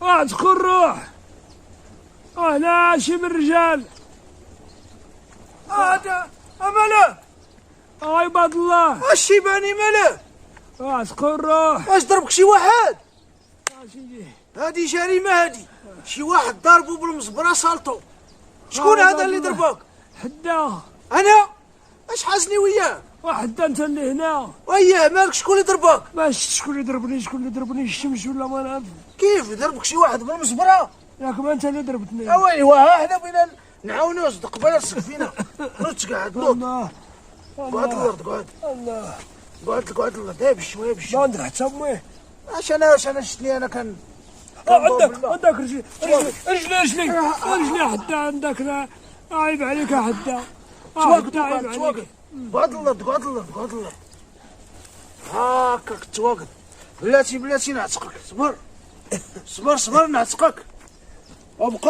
تكون روح هنا شي من الرجال. هذا ماله؟ عباد الله الشيباني ماله؟ تكون روح. واش ضربك شي واحد؟ سيدي هادي جريمة هادي، شي واحد ضربو بالمزبرة سالطو. شكون هذا اللي ضربك؟ حدا. أنا؟ اش حاسني وياه؟ وحدا انت اللي هنا. وياه مالك شكون اللي ضربك؟ باش شكون اللي ضربني الشمس ولا ما نعرف. كيف ضربك شي واحد بالمزبرة؟ ياك ما انت اللي ضربتني. ايوا ها حنا بغينا نعاونو صدق قبل فينا. نوض قاعد نوض. الله قعد الارض قعد. الله قعد الارض دابا شويه بشويه. ما عندك حتى امي. انا شتني انا كان عندك رجلي حتى عندك. لا عيب عليك يا حتى. تواقد عيب عليك. قعد الارض. هاكاك تواقد. بلاتي نعتقك. صبر نعتقك. وبقى